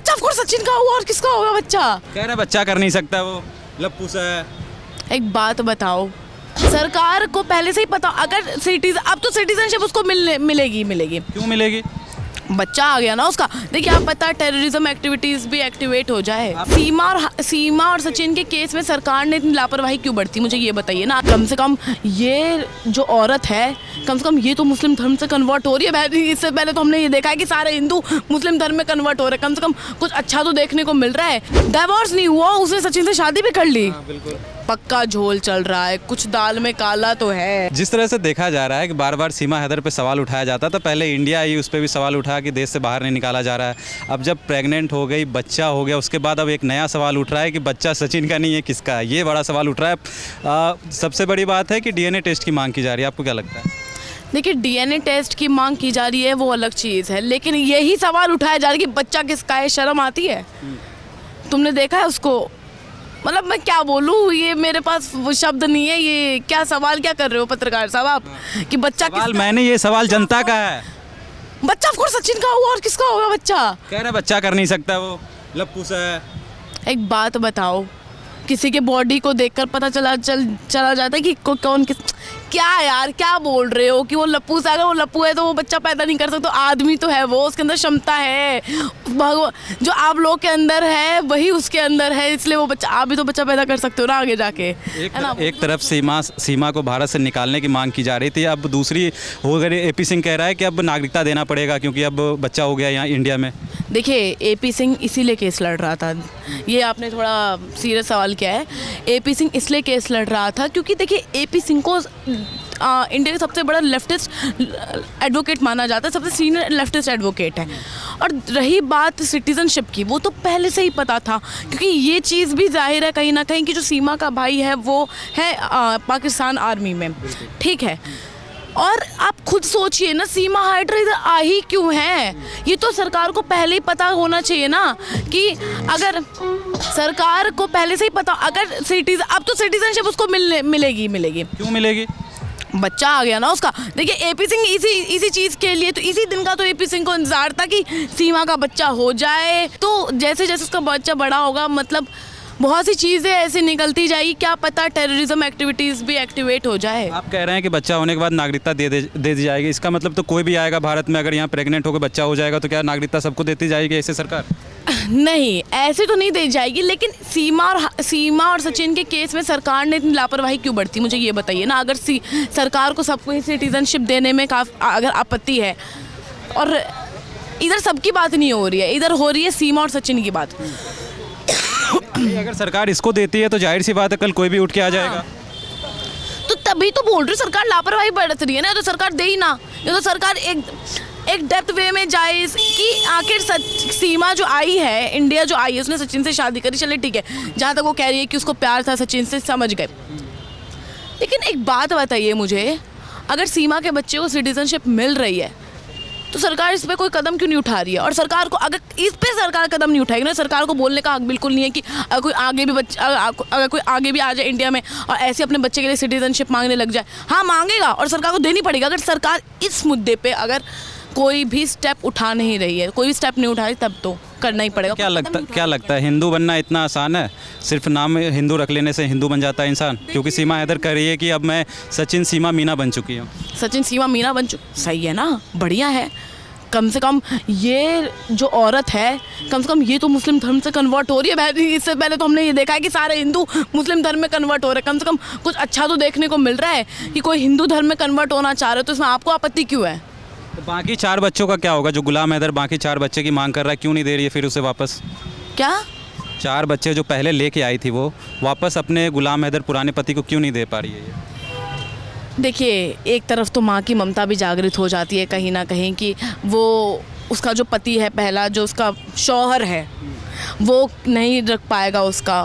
बच्चा of course Sachin का हुआ और किसका होगा बच्चा? कह रहे बच्चा कर नहीं सकता, वो लप्पू सा है। एक बात बताओ, सरकार को पहले से ही पता, अगर अब तो सिटीजनशिप उसको मिलेगी। क्यों मिलेगी? बच्चा आ गया ना उसका। देखिए आप पता, टेररिज्म एक्टिविटीज भी एक्टिवेट हो जाए। सीमा और सचिन के केस में सरकार ने इतनी लापरवाही क्यों बरती, मुझे ये बताइए ना। कम से कम ये जो औरत है, कम से कम ये तो मुस्लिम धर्म से कन्वर्ट हो रही है। इससे पहले तो हमने ये देखा है कि सारे हिंदू मुस्लिम धर्म में कन्वर्ट हो रहे हैं। कम से कम कुछ अच्छा तो देखने को मिल रहा है। डाइवोर्स नहीं हुआ, उसने सचिन से शादी भी कर ली। बिल्कुल पक्का झोल चल रहा है, कुछ दाल में काला तो है। जिस तरह से देखा जा रहा है कि बार बार सीमा हैदर पे सवाल उठाया जाता था, पहले इंडिया आई उस पर भी सवाल उठा कि देश से बाहर नहीं निकाला जा रहा है। अब जब प्रेग्नेंट हो गई, बच्चा हो गया, उसके बाद अब एक नया सवाल उठ रहा है कि बच्चा सचिन का नहीं है, किसका है? ये बड़ा सवाल उठ रहा है। सबसे बड़ी बात है कि डीएनए टेस्ट की मांग की जा रही है। आपको क्या लगता है? देखिए डीएनए टेस्ट की मांग की जा रही है, वो अलग चीज़ है, लेकिन यही सवाल उठाया जा रहा है कि बच्चा किसका है। शर्म आती है? तुमने देखा है उसको? मतलब मैं क्या बोलूँ, ये मेरे पास वो शब्द नहीं है। ये क्या सवाल क्या कर रहे हो पत्रकार साहब आप, कि बच्चा सवाल मैंने ये सवाल जनता का है। बच्चा ऑफ कोर्स सचिन का हुआ और किसका होगा बच्चा? कह रहे बच्चा कर नहीं सकता, वो लप्पू सा है। एक बात बताओ, किसी के बॉडी को देखकर पता चला जाता है कि कौन किस। क्या यार, क्या बोल रहे हो कि वो लप्पू से, अगर वो लप्पू है तो वो बच्चा पैदा नहीं कर सकता? तो आदमी तो है वो, उसके अंदर क्षमता है। जो आप लोग के अंदर है वही उसके अंदर है, इसलिए वो बच्चा, आप भी तो बच्चा पैदा कर सकते हो ना आगे जाके। एक तरफ सीमा को भारत से निकालने की मांग की जा रही थी, अब दूसरी हो गई। एपी सिंह कह रहा है कि अब नागरिकता देना पड़ेगा क्योंकि अब बच्चा हो गया यहाँ इंडिया में। देखिए एपी सिंह इसीलिए केस लड़ रहा था। ये आपने थोड़ा सीरियस सवाल किया है। एपी सिंह इसलिए केस लड़ रहा था क्योंकि देखिए एपी सिंह को इंडिया का सबसे बड़ा लेफ्टिस्ट एडवोकेट माना जाता है, सबसे सीनियर लेफ्टिस्ट एडवोकेट है। और रही बात सिटीजनशिप की, वो तो पहले से ही पता था, क्योंकि ये चीज़ भी जाहिर है कहीं ना कहीं कि जो सीमा का भाई है वो है पाकिस्तान आर्मी में, ठीक है। और आप खुद सोचिए ना, सीमा हाइडर इधर आ ही क्यों है? ये तो सरकार को पहले ही पता होना चाहिए ना, कि अगर सरकार को पहले से ही पता, अगर अब तो सिटीजनशिप उसको मिलेगी। क्यों मिलेगी? बच्चा आ गया ना उसका। देखिए एपी सिंह इसी चीज़ के लिए, तो इसी दिन का तो एपी सिंह को इंतजार था कि सीमा का बच्चा हो जाए। तो जैसे जैसे उसका बच्चा बड़ा होगा, मतलब बहुत सी चीज़ें ऐसी निकलती जाएगी, क्या पता टेररिज्म एक्टिविटीज़ भी एक्टिवेट हो जाए। आप कह रहे हैं कि बच्चा होने के बाद नागरिकता दे दी जाएगी, इसका मतलब तो कोई भी आएगा भारत में, अगर यहाँ प्रेग्नेंट होकर बच्चा हो जाएगा तो क्या नागरिकता सबको देती जाएगी ऐसे सरकार? नहीं, ऐसे तो नहीं दी जाएगी, लेकिन सीमा और सचिन के केस में सरकार ने इतनी लापरवाही क्यों बरती, मुझे ये बताइए ना। अगर सरकार को सबको ही सिटीजनशिप देने में अगर आपत्ति है, और इधर सबकी बात नहीं हो रही है, इधर हो रही है सीमा और सचिन की बात। अगर सरकार इसको देती है तो जाहिर सी बात है कल कोई भी उठ के आ जाएगा। तो तभी तो बोल रही हूँ, सरकार लापरवाही बरत रही है ना। तो सरकार दे ही ना, ये तो सरकार एक डेप्थ वे में जाए कि आखिर सीमा जो आई है, इंडिया जो आई है, उसने सचिन से शादी करी, चले ठीक है, जहाँ तक वो कह रही है कि उसको प्यार था सचिन से, समझ गए। लेकिन एक बात बताइए मुझे, अगर सीमा के बच्चे को सिटीजनशिप मिल रही है तो सरकार इस पर कोई कदम क्यों नहीं उठा रही है? और सरकार को, अगर इस पे सरकार कदम नहीं उठाएगी ना, सरकार को बोलने का हक बिल्कुल नहीं है कि अगर कोई आगे भी आ जाए इंडिया में और ऐसे अपने बच्चे के लिए सिटीजनशिप मांगने लग जाए। हाँ मांगेगा और सरकार को देनी पड़ेगी। अगर सरकार इस मुद्दे पे अगर कोई भी स्टेप उठा नहीं रही है, कोई भी स्टेप नहीं उठा रही, तब तो करना ही पड़ेगा। क्या लगता है हिंदू बनना इतना आसान है? सिर्फ नाम हिंदू रख लेने से हिंदू बन जाता है इंसान? क्योंकि सीमा हैदर कह रही है कि अब मैं सचिन सीमा मीना बन चुकी हूँ। सचिन सीमा मीना बन चुकी, सही है ना, बढ़िया है। कम से कम ये जो औरत है, कम से कम ये तो मुस्लिम धर्म से कन्वर्ट हो रही है। इससे पहले तो हमने ये देखा है कि सारे हिंदू मुस्लिम धर्म में कन्वर्ट हो रहे हैं। कम से कम कुछ अच्छा तो देखने को मिल रहा है कि कोई हिंदू धर्म में कन्वर्ट होना चाह रहे हो, तो इसमें आपको आपत्ति क्यों है? तो बाकी 4 बच्चों का क्या होगा? जो गुलाम हैदर बाकी 4 बच्चे की मांग कर रहा है, क्यों नहीं दे रही है फिर उसे वापस? क्या 4 बच्चे जो पहले लेके आई थी वो वापस अपने गुलाम हैदर पुराने पति को क्यों नहीं दे पा रही है ये? देखिए एक तरफ तो माँ की ममता भी जागृत हो जाती है कहीं ना कहीं, कि वो उसका जो पति है पहला, जो उसका शौहर है, वो नहीं रख पाएगा उसका।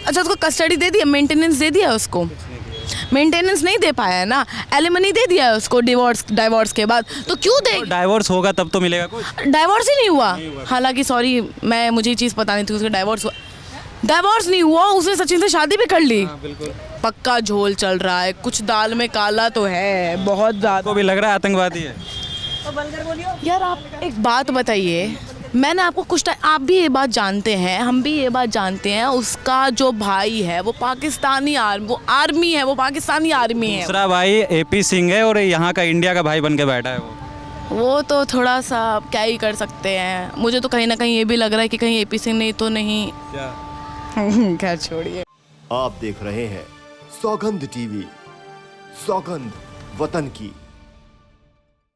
अच्छा उसको कस्टडी दे दिया, मेंटेनेंस दे दिया उसको? मेंटेनेंस नहीं दे पाया है ना, एलिमनी दे दिया है उसको डाइवोर्स के बाद, तो क्यों दे? डाइवोर्स होगा तब तो मिलेगा कुछ। डाइवोर्स ही नहीं हुआ। हालांकि सॉरी, मुझे ये चीज़ पता नहीं थी, उसका डाइवोर्स नहीं हुआ, उसने सचिन से शादी भी कर ली। बिल्कुल पक्का झोल चल रहा है, कुछ दाल में काला तो है, बहुत ज़्यादा। को भी लग रहा है आतंकवादी है। यार आप एक बात बताइए, मैंने आपको कुछ टाइम, आप भी ये बात जानते हैं, हम भी ये बात जानते हैं, उसका जो भाई है वो पाकिस्तानी वो आर्मी है, वो पाकिस्तानी आर्मी है। दूसरा भाई AP सिंह है और यहाँ का इंडिया का भाई बन के बैठा है वो तो थोड़ा सा क्या ही कर सकते हैं। मुझे तो कहीं ना कहीं ये भी लग रहा है कि कहीं AP सिंह नहीं तो नहीं। क्या? खैर छोड़िए। आप देख रहे हैं सौगंध टीवी, सौगंध वतन की।